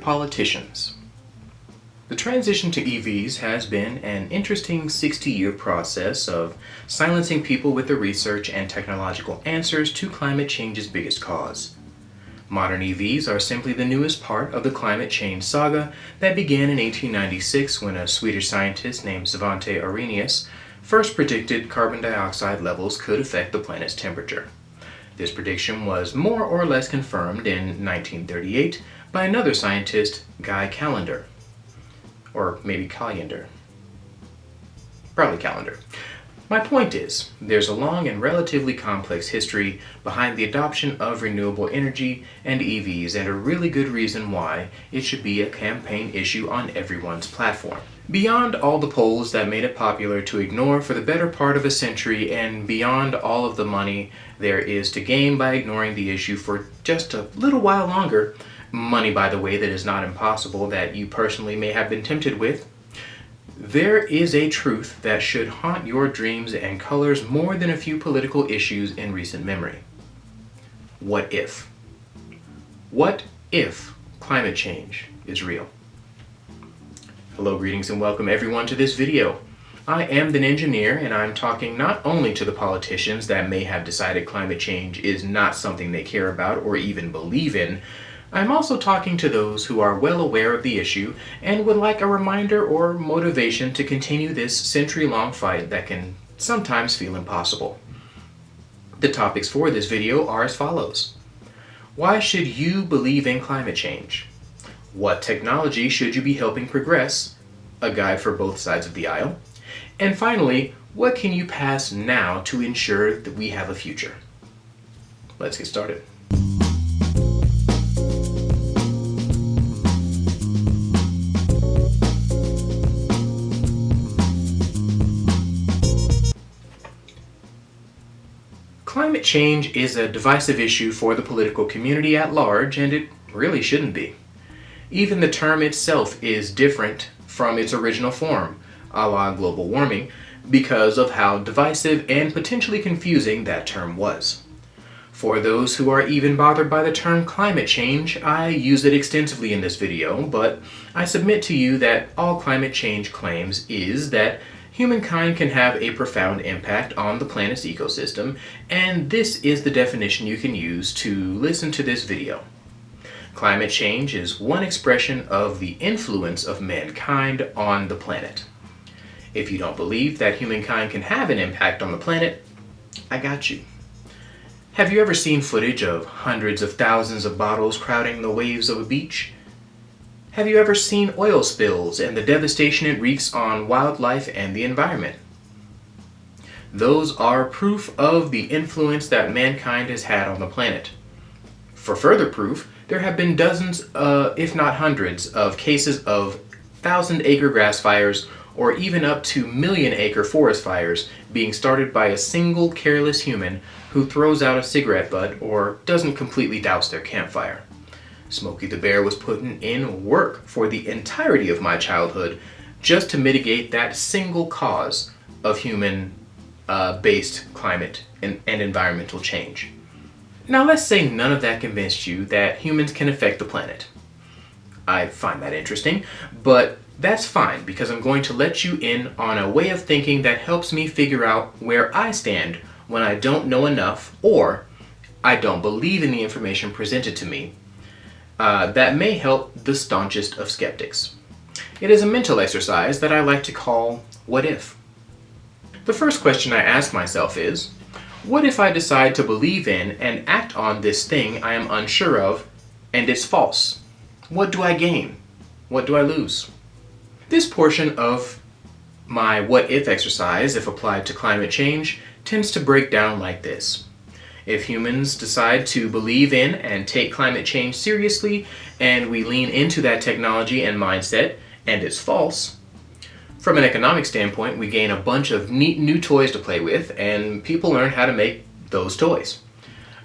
politicians. The transition to EVs has been an interesting 60-year process of silencing people with the research and technological answers to climate change's biggest cause. Modern EVs are simply the newest part of the climate change saga that began in 1896 when a Swedish scientist named Svante Arrhenius first predicted carbon dioxide levels could affect the planet's temperature. This prediction was more or less confirmed in 1938 by another scientist, Guy Callendar. Or maybe Callendar. Probably Callendar. My point is, there's a long and relatively complex history behind the adoption of renewable energy and EVs, and a really good reason why it should be a campaign issue on everyone's platform. Beyond all the polls that made it popular to ignore for the better part of a century, and beyond all of the money there is to gain by ignoring the issue for just a little while longer, money, by the way, that is not impossible, that you personally may have been tempted with, there is a truth that should haunt your dreams and colors more than a few political issues in recent memory. What if? What if climate change is real? Hello, greetings, and welcome everyone to this video. I am the Engineer, and I'm talking not only to the politicians that may have decided climate change is not something they care about or even believe in. I'm also talking to those who are well aware of the issue and would like a reminder or motivation to continue this century-long fight that can sometimes feel impossible. The topics for this video are as follows. Why should you believe in climate change? What technology should you be helping progress? A guide for both sides of the aisle. And finally, what can you pass now to ensure that we have a future? Let's get started. Climate change is a divisive issue for the political community at large, and it really shouldn't be. Even the term itself is different from its original form, a la global warming, because of how divisive and potentially confusing that term was. For those who are even bothered by the term climate change, I use it extensively in this video, but I submit to you that all climate change claims is that humankind can have a profound impact on the planet's ecosystem, and this is the definition you can use to listen to this video. Climate change is one expression of the influence of mankind on the planet. If you don't believe that humankind can have an impact on the planet, I got you. Have you ever seen footage of hundreds of thousands of bottles crowding the waves of a beach? Have you ever seen oil spills and the devastation it wreaks on wildlife and the environment? Those are proof of the influence that mankind has had on the planet. For further proof, there have been dozens, if not hundreds, of cases of 1,000-acre grass fires or even up to million-acre forest fires being started by a single careless human who throws out a cigarette butt or doesn't completely douse their campfire. Smokey the Bear was putting in work for the entirety of my childhood just to mitigate that single cause of human-based climate and environmental change. Now let's say none of that convinced you that humans can affect the planet. I find that interesting, but that's fine because I'm going to let you in on a way of thinking that helps me figure out where I stand when I don't know enough or I don't believe in the information presented to me. That may help the staunchest of skeptics. It is a mental exercise that I like to call, what if? The first question I ask myself is, what if I decide to believe in and act on this thing I am unsure of, and it's false? What do I gain? What do I lose? This portion of my what if exercise, if applied to climate change, tends to break down like this. If humans decide to believe in and take climate change seriously, and we lean into that technology and mindset, and it's false, from an economic standpoint, we gain a bunch of neat new toys to play with, and people learn how to make those toys.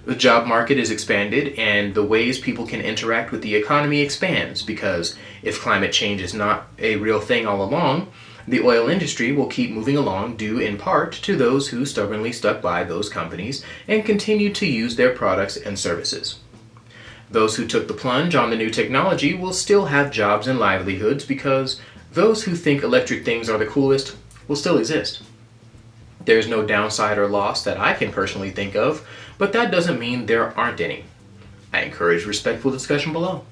The job market is expanded, and the ways people can interact with the economy expands, because if climate change is not a real thing all along, the oil industry will keep moving along due in part to those who stubbornly stuck by those companies and continue to use their products and services. Those who took the plunge on the new technology will still have jobs and livelihoods because those who think electric things are the coolest will still exist. There's no downside or loss that I can personally think of, but that doesn't mean there aren't any. I encourage respectful discussion below.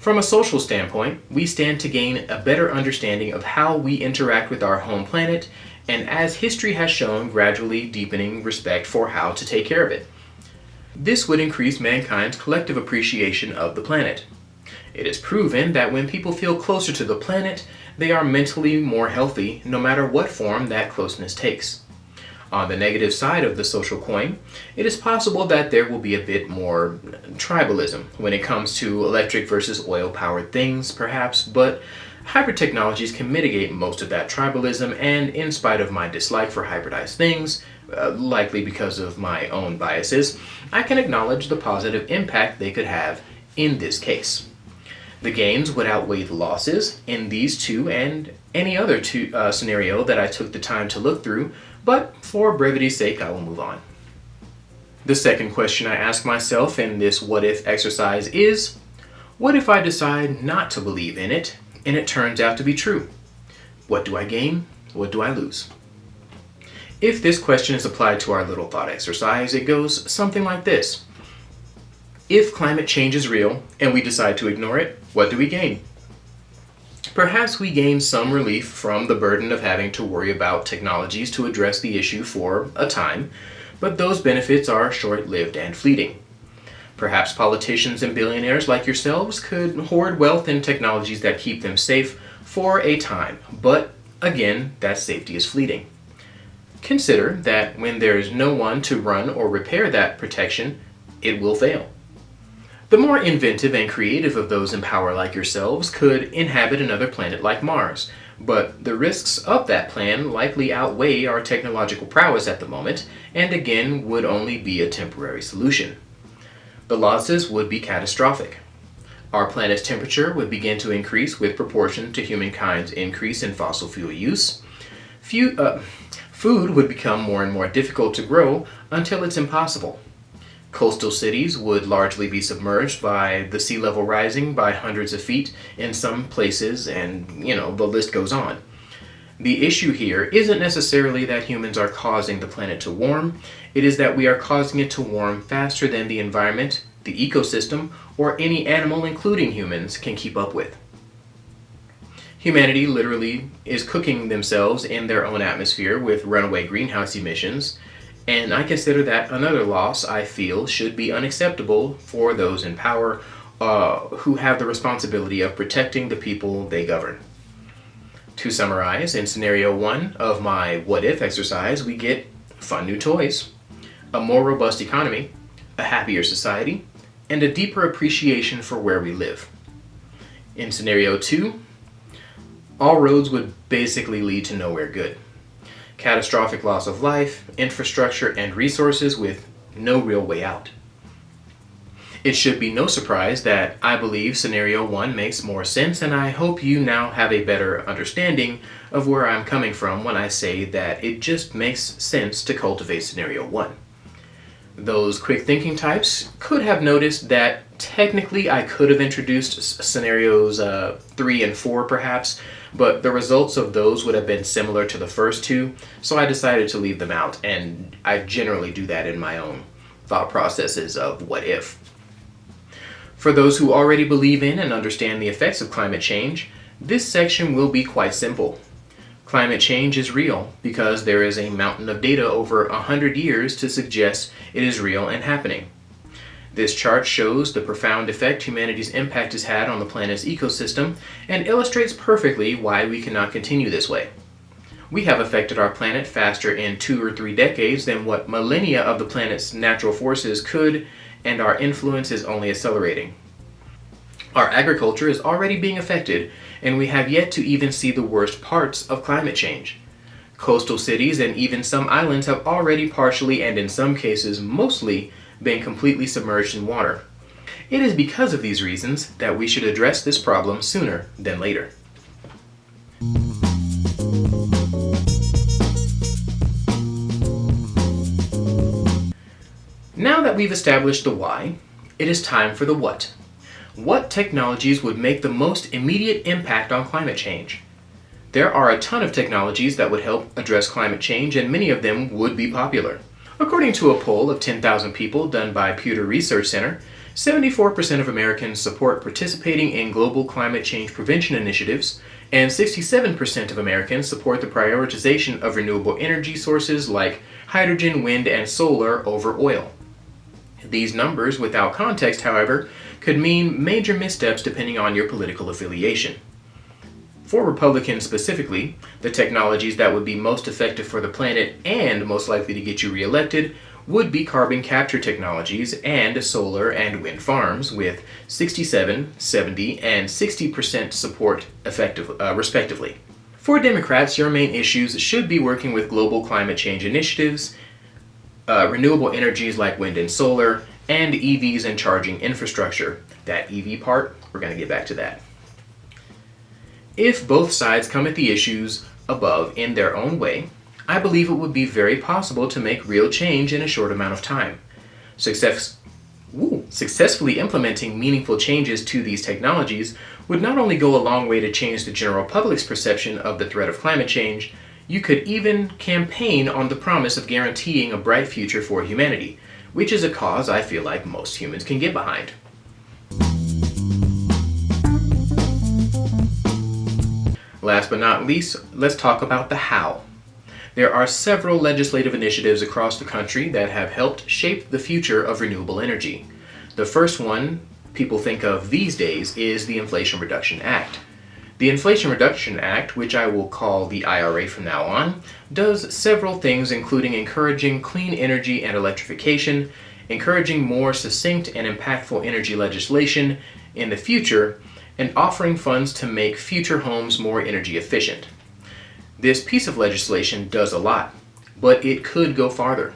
From a social standpoint, we stand to gain a better understanding of how we interact with our home planet, and as history has shown, gradually deepening respect for how to take care of it. This would increase mankind's collective appreciation of the planet. It is proven that when people feel closer to the planet, they are mentally more healthy, no matter what form that closeness takes. On the negative side of the social coin, it is possible that there will be a bit more tribalism when it comes to electric versus oil-powered things, perhaps, but hybrid technologies can mitigate most of that tribalism, and in spite of my dislike for hybridized things, likely because of my own biases, I can acknowledge the positive impact they could have in this case. The gains would outweigh the losses in these two and any other scenario that I took the time to look through, but for brevity's sake, I will move on. The second question I ask myself in this what-if exercise is, what if I decide not to believe in it, and it turns out to be true? What do I gain? What do I lose? If this question is applied to our little thought exercise, it goes something like this. If climate change is real, and we decide to ignore it, what do we gain? Perhaps we gain some relief from the burden of having to worry about technologies to address the issue for a time, but those benefits are short-lived and fleeting. Perhaps politicians and billionaires like yourselves could hoard wealth in technologies that keep them safe for a time, but again, that safety is fleeting. Consider that when there is no one to run or repair that protection, it will fail. The more inventive and creative of those in power like yourselves could inhabit another planet like Mars, but the risks of that plan likely outweigh our technological prowess at the moment, and again would only be a temporary solution. The losses would be catastrophic. Our planet's temperature would begin to increase with proportion to humankind's increase in fossil fuel use. Food would become more and more difficult to grow until it's impossible. Coastal cities would largely be submerged by the sea level rising by hundreds of feet in some places, and, the list goes on. The issue here isn't necessarily that humans are causing the planet to warm, it is that we are causing it to warm faster than the environment, the ecosystem, or any animal, including humans, can keep up with. Humanity literally is cooking themselves in their own atmosphere with runaway greenhouse emissions, and I consider that another loss I feel should be unacceptable for those in power who have the responsibility of protecting the people they govern. To summarize, in scenario 1 of my what-if exercise, we get fun new toys, a more robust economy, a happier society, and a deeper appreciation for where we live. In scenario 2, all roads would basically lead to nowhere good. Catastrophic loss of life, infrastructure, and resources with no real way out. It should be no surprise that I believe scenario 1 makes more sense, and I hope you now have a better understanding of where I'm coming from when I say that it just makes sense to cultivate scenario 1. Those quick thinking types could have noticed that technically I could have introduced scenarios 3 and 4 perhaps, but the results of those would have been similar to the first two, so I decided to leave them out, and I generally do that in my own thought processes of what if. For those who already believe in and understand the effects of climate change, this section will be quite simple. Climate change is real because there is a mountain of data over 100 years to suggest it is real and happening. This chart shows the profound effect humanity's impact has had on the planet's ecosystem and illustrates perfectly why we cannot continue this way. We have affected our planet faster in 2 or 3 decades than what millennia of the planet's natural forces could, and our influence is only accelerating. Our agriculture is already being affected, and we have yet to even see the worst parts of climate change. Coastal cities and even some islands have already partially, and in some cases mostly, been completely submerged in water. It is because of these reasons that we should address this problem sooner than later. Now that we've established the why, It is time for the what. What technologies would make the most immediate impact on climate change? There are a ton of technologies that would help address climate change, and many of them would be popular. According to a poll of 10,000 people done by Pew Research Center, 74% of Americans support participating in global climate change prevention initiatives, and 67% of Americans support the prioritization of renewable energy sources like hydrogen, wind, and solar over oil. These numbers, without context, however, could mean major missteps depending on your political affiliation. For Republicans specifically, the technologies that would be most effective for the planet and most likely to get you reelected would be carbon capture technologies and solar and wind farms, with 67, 70, and 60% support respectively. For Democrats, your main issues should be working with global climate change initiatives, renewable energies like wind and solar, and EVs and charging infrastructure. That EV part, we're going to get back to that. If both sides come at the issues above in their own way, I believe it would be very possible to make real change in a short amount of time. Successfully implementing meaningful changes to these technologies would not only go a long way to change the general public's perception of the threat of climate change, you could even campaign on the promise of guaranteeing a bright future for humanity, which is a cause I feel like most humans can get behind. Last but not least, let's talk about the how. There are several legislative initiatives across the country that have helped shape the future of renewable energy. The first one people think of these days is the Inflation Reduction Act. The Inflation Reduction Act, which I will call the IRA from now on, does several things, including encouraging clean energy and electrification, encouraging more succinct and impactful energy legislation in the future, and offering funds to make future homes more energy efficient. This piece of legislation does a lot, but it could go farther.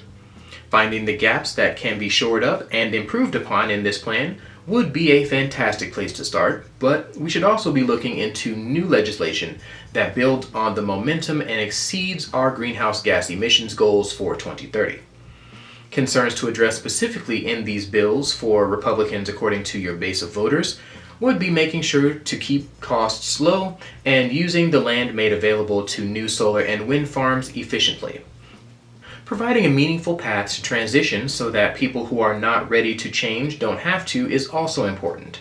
Finding the gaps that can be shored up and improved upon in this plan would be a fantastic place to start, but we should also be looking into new legislation that builds on the momentum and exceeds our greenhouse gas emissions goals for 2030. Concerns to address specifically in these bills for Republicans, according to your base of voters, would be making sure to keep costs low and using the land made available to new solar and wind farms efficiently. Providing a meaningful path to transition so that people who are not ready to change don't have to is also important.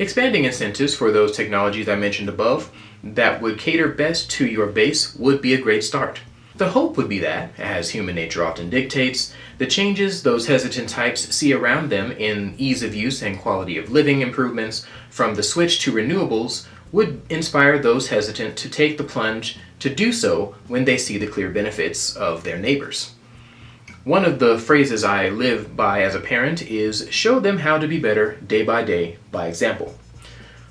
Expanding incentives for those technologies I mentioned above that would cater best to your base would be a great start. The hope would be that, as human nature often dictates, the changes those hesitant types see around them in ease of use and quality of living improvements from the switch to renewables would inspire those hesitant to take the plunge to do so when they see the clear benefits of their neighbors. One of the phrases I live by as a parent is show them how to be better day by example.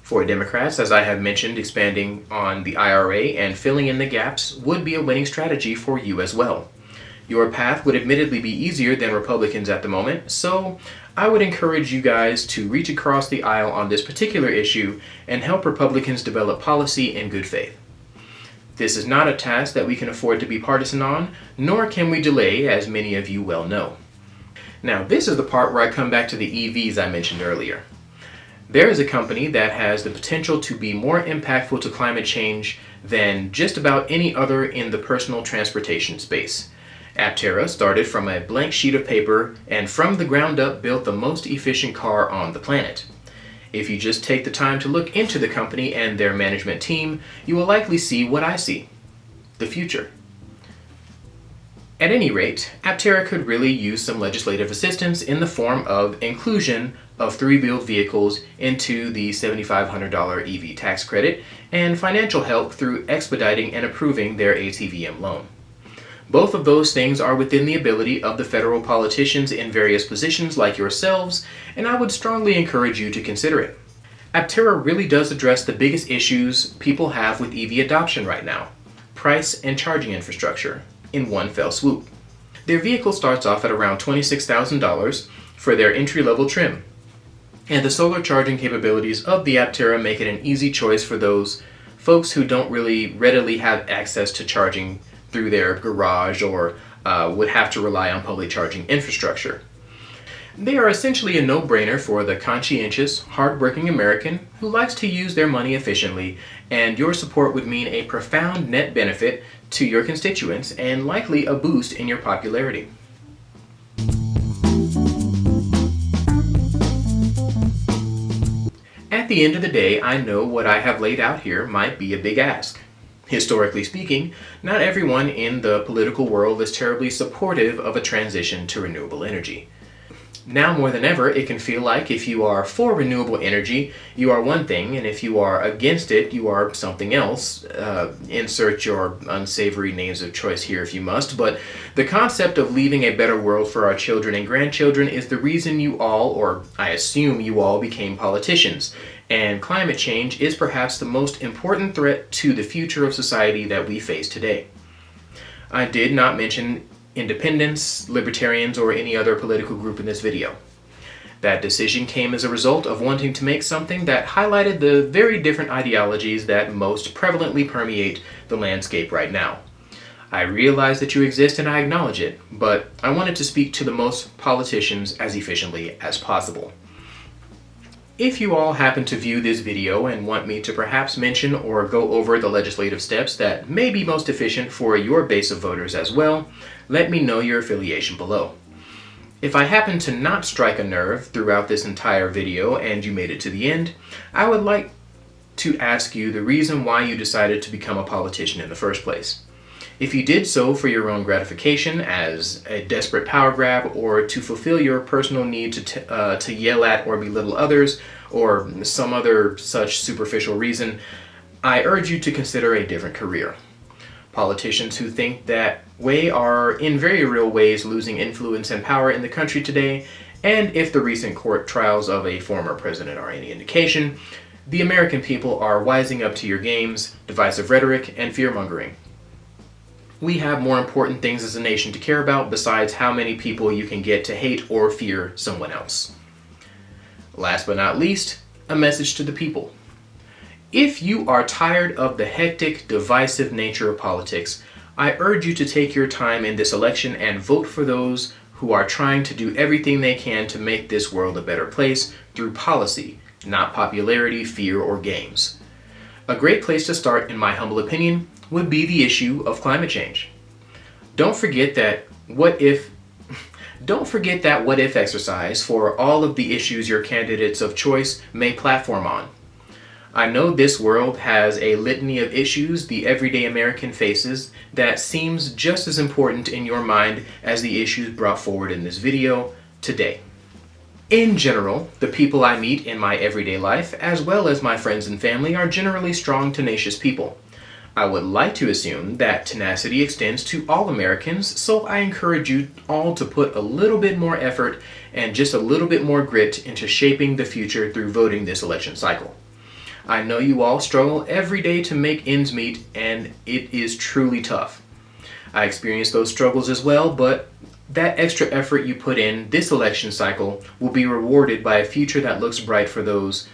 For Democrats, as I have mentioned, expanding on the IRA and filling in the gaps would be a winning strategy for you as well. Your path would admittedly be easier than Republicans at the moment, so I would encourage you guys to reach across the aisle on this particular issue and help Republicans develop policy in good faith. This is not a task that we can afford to be partisan on, nor can we delay, as many of you well know. Now, this is the part where I come back to the EVs I mentioned earlier. There is a company that has the potential to be more impactful to climate change than just about any other in the personal transportation space. Aptera started from a blank sheet of paper and from the ground up built the most efficient car on the planet. If you just take the time to look into the company and their management team, you will likely see what I see: the future. At any rate, Aptera could really use some legislative assistance in the form of inclusion of three-wheeled vehicles into the $7,500 EV tax credit and financial help through expediting and approving their ATVM loan. Both of those things are within the ability of the federal politicians in various positions like yourselves, and I would strongly encourage you to consider it. Aptera really does address the biggest issues people have with EV adoption right now: price and charging infrastructure, in one fell swoop. Their vehicle starts off at around $26,000 for their entry-level trim, and the solar charging capabilities of the Aptera make it an easy choice for those folks who don't really readily have access to charging through their garage or would have to rely on public charging infrastructure. They are essentially a no-brainer for the conscientious, hard-working American who likes to use their money efficiently, and your support would mean a profound net benefit to your constituents and likely a boost in your popularity. At the end of the day, I know what I have laid out here might be a big ask. Historically speaking, not everyone in the political world is terribly supportive of a transition to renewable energy. Now more than ever, it can feel like if you are for renewable energy, you are one thing, and if you are against it, you are something else. Insert your unsavory names of choice here if you must, but the concept of leaving a better world for our children and grandchildren is the reason you all, or I assume you all, became politicians. And climate change is perhaps the most important threat to the future of society that we face today. I did not mention independents, libertarians, or any other political group in this video. That decision came as a result of wanting to make something that highlighted the very different ideologies that most prevalently permeate the landscape right now. I realize that you exist and I acknowledge it, but I wanted to speak to the most politicians as efficiently as possible. If you all happen to view this video and want me to perhaps mention or go over the legislative steps that may be most efficient for your base of voters as well, let me know your affiliation below. If I happen to not strike a nerve throughout this entire video and you made it to the end, I would like to ask you the reason why you decided to become a politician in the first place. If you did so for your own gratification, as a desperate power grab, or to fulfill your personal need to yell at or belittle others, or some other such superficial reason, I urge you to consider a different career. Politicians who think that way are in very real ways losing influence and power in the country today, and if the recent court trials of a former president are any indication, the American people are wising up to your games, divisive rhetoric, and fear-mongering. We have more important things as a nation to care about besides how many people you can get to hate or fear someone else. Last but not least, a message to the people. If you are tired of the hectic, divisive nature of politics, I urge you to take your time in this election and vote for those who are trying to do everything they can to make this world a better place through policy, not popularity, fear, or games. A great place to start, in my humble opinion, would be the issue of climate change. Don't forget that what if exercise for all of the issues your candidates of choice may platform on. I know this world has a litany of issues the everyday American faces that seems just as important in your mind as the issues brought forward in this video today. In general, the people I meet in my everyday life, as well as my friends and family, are generally strong, tenacious people. I would like to assume that tenacity extends to all Americans, so I encourage you all to put a little bit more effort and just a little bit more grit into shaping the future through voting this election cycle. I know you all struggle every day to make ends meet, and it is truly tough. I experience those struggles as well, but that extra effort you put in this election cycle will be rewarded by a future that looks bright for those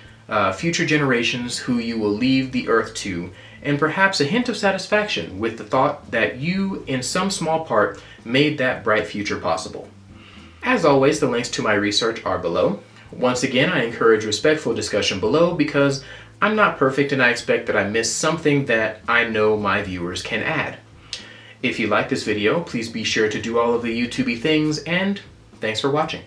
future generations who you will leave the earth to, and perhaps a hint of satisfaction with the thought that you, in some small part, made that bright future possible. As always, the links to my research are below. Once again, I encourage respectful discussion below because I'm not perfect and I expect that I missed something that I know my viewers can add. If you like this video, please be sure to do all of the YouTubey things, and thanks for watching.